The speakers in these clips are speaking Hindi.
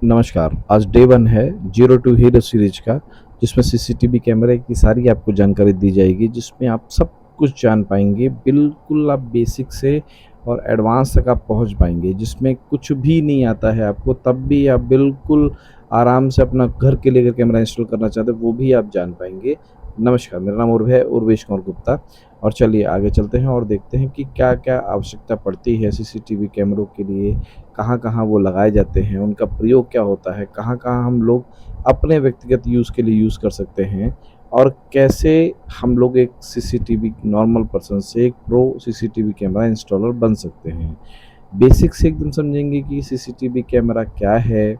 नमस्कार। आज डे 1 है ज़ीरो टू हीरो सीरीज़ का, जिसमें सीसीटीवी कैमरे की सारी आपको जानकारी दी जाएगी, जिसमें आप सब कुछ जान पाएँगे। बिल्कुल आप बेसिक से और एडवांस तक आप पहुँच पाएँगे, जिसमें कुछ भी नहीं आता है आपको, तब भी आप बिल्कुल आराम से अपना घर के लिए अगर कैमरा इंस्टॉल करना चाहते हैं, वो भी आप जान पाएँगे। नमस्कार, मेरा नाम उर्वेश कुमार गुप्ता। और चलिए आगे चलते हैं और देखते हैं कि क्या-क्या आवश्यकता पड़ती है सीसीटीवी कैमरों के लिए, कहाँ-कहाँ वो लगाए जाते हैं, उनका प्रयोग क्या होता है, कहाँ-कहाँ हम लोग अपने व्यक्तिगत यूज़ के लिए यूज़ कर सकते हैं और कैसे हम लोग एक सीसीटीवी नॉर्मल पर्सन से एक प्रो सीसीटीवी कैमरा इंस्टॉलर बन सकते हैं। बेसिक से एकदम समझेंगे कि सीसीटीवी कैमरा क्या है,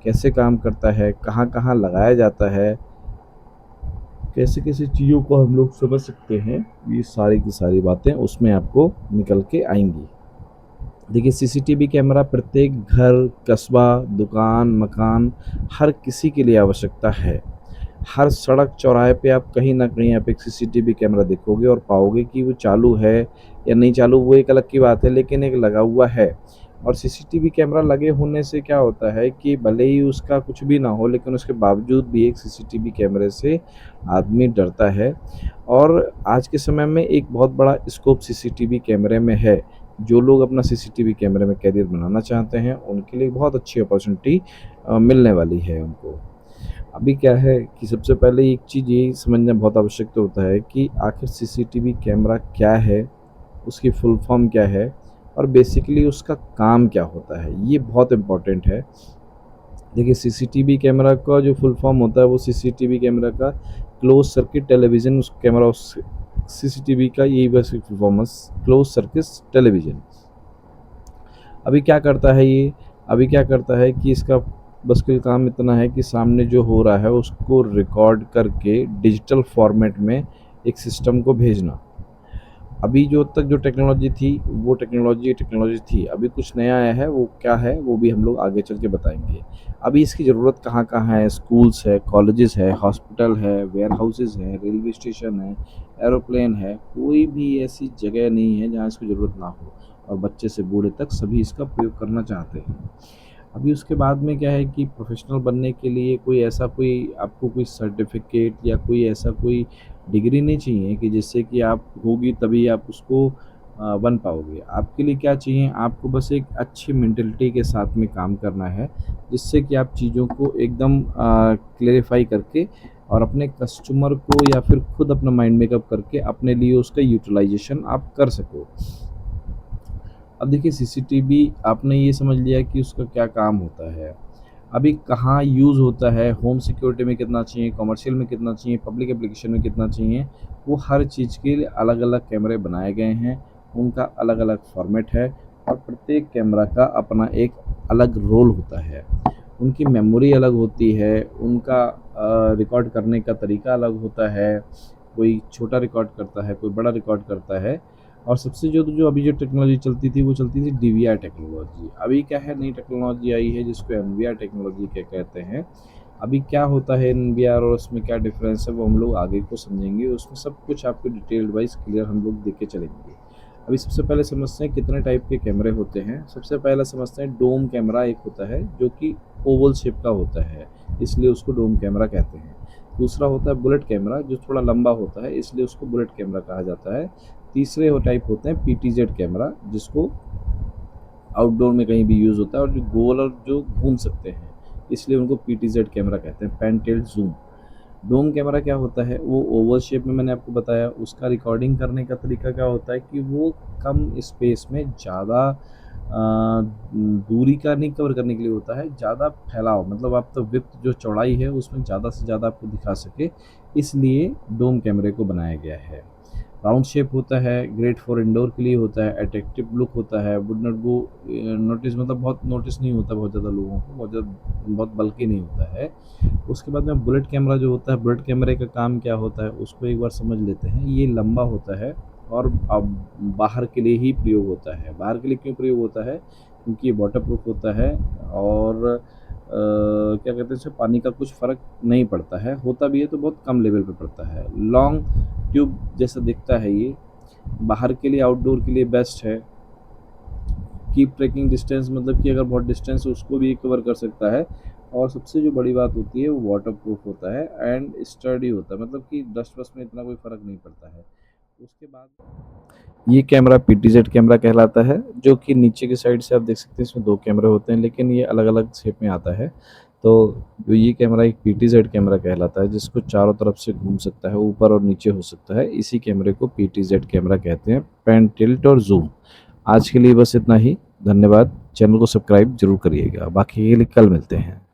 कैसे काम करता है, कहाँ-कहाँ लगाया जाता है, कैसे-कैसे चीज़ों को हम लोग समझ सकते हैं, ये सारी की सारी बातें उसमें आपको निकल के आएँगी। देखिए सीसीटीवी कैमरा प्रत्येक घर, कस्बा, दुकान, मकान हर किसी के लिए आवश्यकता है। हर सड़क चौराहे पे आप कहीं न कहीं आप एक सीसीटीवी कैमरा देखोगे और पाओगे कि वो चालू है या नहीं चालू वो एक अलग की बात है, लेकिन एक लगा हुआ है। और सीसीटीवी कैमरा लगे होने से क्या होता है कि भले ही उसका कुछ भी ना हो, लेकिन उसके बावजूद भी एक सीसीटीवी कैमरे से आदमी डरता है। और आज के समय में एक बहुत बड़ा स्कोप सीसीटीवी कैमरे में है। जो लोग अपना सीसीटीवी कैमरे में करियर बनाना चाहते हैं, उनके लिए बहुत अच्छी अपॉर्चुनिटी मिलने वाली है उनको। अभी क्या है कि सबसे पहले एक चीज़ ये समझना बहुत आवश्यक तो होता है कि आखिर सीसीटीवी कैमरा क्या है, उसकी फुल फॉर्म क्या है और बेसिकली उसका काम क्या होता है, ये बहुत इम्पोर्टेंट है। देखिए सीसीटीवी कैमरा का जो फुल फॉर्म होता है वो सीसीटीवी कैमरा का क्लोज सर्किट टेलीविज़न उस कैमरा उस सीसीटीवी का यही बेसिक फुल फॉर्म है, क्लोज सर्किट टेलीविज़न। अभी क्या करता है ये? अभी क्या करता है कि इसका बस के काम इतना है कि सामने जो हो रहा है उसको रिकॉर्ड करके डिजिटल फॉर्मेट में एक सिस्टम को भेजना। अभी जो तक जो टेक्नोलॉजी थी वो टेक्नोलॉजी थी। अभी कुछ नया आया है, वो क्या है वो भी हम लोग आगे चल के बताएँगे। अभी इसकी ज़रूरत कहाँ-कहाँ है? स्कूल्स है, कॉलेजेस है, हॉस्पिटल है, वेयरहाउसेस है, रेलवे स्टेशन है, एरोप्लेन है, कोई भी ऐसी जगह नहीं है जहाँ इसकी ज़रूरत ना हो और बच्चे से बूढ़े तक सभी इसका प्रयोग करना चाहते हैं। अभी उसके बाद में क्या है कि प्रोफ़ेशनल बनने के लिए कोई आपको कोई सर्टिफ़िकेट या कोई ऐसा कोई डिग्री नहीं चाहिए कि जिससे कि आप होगी तभी आप उसको बन पाओगे। आपके लिए क्या चाहिए? आपको बस एक अच्छी मेंटालिटी के साथ में काम करना है, जिससे कि आप चीज़ों को एकदम क्लेरिफ़ाई करके और अपने कस्टमर को या फिर खुद अपना माइंड मेकअप करके अपने लिए उसका यूटिलाइज़ेशन आप कर सको। अब देखिए सीसीटीवी आपने ये समझ लिया कि उसका क्या काम होता है। अभी कहाँ यूज़ होता है, होम सिक्योरिटी में कितना चाहिए, कमर्शियल में कितना चाहिए, पब्लिक एप्लीकेशन में कितना चाहिए, वो हर चीज़ के लिए अलग-अलग कैमरे बनाए गए हैं। उनका अलग-अलग फ़ॉर्मेट है और प्रत्येक कैमरा का अपना एक अलग रोल होता है। उनकी मेमोरी अलग होती है, उनका रिकॉर्ड करने का तरीका अलग होता है। कोई छोटा रिकॉर्ड करता है, कोई बड़ा रिकॉर्ड करता है। और सबसे जो जो अभी जो टेक्नोलॉजी चलती थी वो चलती थी डीवीआर टेक्नोलॉजी। अभी क्या है नई टेक्नोलॉजी आई है जिसको एनवीआर टेक्नोलॉजी क्या कहते हैं। अभी क्या होता है एनवीआर और उसमें क्या डिफरेंस है वो हम लोग आगे को समझेंगे। उसमें सब कुछ आपको डिटेल्ड वाइज क्लियर हम लोग देख के चलेंगे। अभी सबसे पहले समझते हैं कितने टाइप के कैमरे होते हैं। सबसे पहले समझते हैं डोम कैमरा एक होता है जो कि ओवल शेप का होता है, इसलिए उसको डोम कैमरा कहते हैं। दूसरा होता है बुलेट कैमरा जो थोड़ा लंबा होता है, इसलिए उसको बुलेट कैमरा कहा जाता है। तीसरे वो टाइप होते हैं पीटीजेड कैमरा, जिसको आउटडोर में कहीं भी यूज़ होता है और जो गोल और जो घूम सकते हैं, इसलिए उनको पीटीजेड कैमरा कहते हैं, pan tilt zoom. Dome camera क्या होता है? वो ओवल शेप में मैंने आपको बताया। उसका रिकॉर्डिंग करने का तरीका क्या होता है कि वो कम स्पेस में ज़्यादा दूरी का नहीं कवर करने के लिए होता है, ज़्यादा फैलाव मतलब आप तो विड्थ जो चौड़ाई है उसमें ज़्यादा से ज़्यादा आपको दिखा सके, इसलिए डोम कैमरे को बनाया गया है। राउंड शेप होता है, ग्रेट फॉर इंडोर के लिए होता है, अट्रैक्टिव लुक होता है, वुड नॉट गो नोटिस मतलब बहुत नोटिस नहीं होता बहुत ज़्यादा लोगों को, बहुत बल्कि नहीं होता है। उसके बाद में बुलेट कैमरा जो होता है, बुलेट कैमरे का काम क्या होता है उसको एक बार समझ लेते हैं। ये लंबा होता है और अब बाहर के लिए ही प्रयोग होता है। बाहर के लिए क्यों प्रयोग होता है? क्योंकि ये वाटर प्रूफ होता है और क्या कहते हैं इससे पानी का कुछ फ़र्क नहीं पड़ता है, होता भी है तो बहुत कम लेवल पे पड़ता है। लॉन्ग ट्यूब जैसा दिखता है ये, बाहर के लिए आउटडोर के लिए बेस्ट है। कीप ट्रैकिंग डिस्टेंस, मतलब कि अगर बहुत डिस्टेंस है उसको भी कवर कर सकता है। और सबसे जो बड़ी बात होती है वो वाटर प्रूफ होता है एंड स्टडी होता है, मतलब कि डस्ट वस्ट में इतना कोई फ़र्क नहीं पड़ता है। उसके बाद ये कैमरा पीटीजेड कैमरा कहलाता है, जो कि नीचे की साइड से आप देख सकते हैं इसमें 2 कैमरे होते हैं, लेकिन ये अलग-अलग शेप में आता है। तो ये कैमरा एक पीटीजेड कैमरा कहलाता है, जिसको चारों तरफ से घूम सकता है, ऊपर और नीचे हो सकता है। इसी कैमरे को पीटीजेड कैमरा कहते हैं, पैन, टिल्ट और ज़ूम। आज के लिए बस इतना ही। धन्यवाद। चैनल को सब्सक्राइब ज़रूर करिएगा। बाकी के लिए कल मिलते हैं।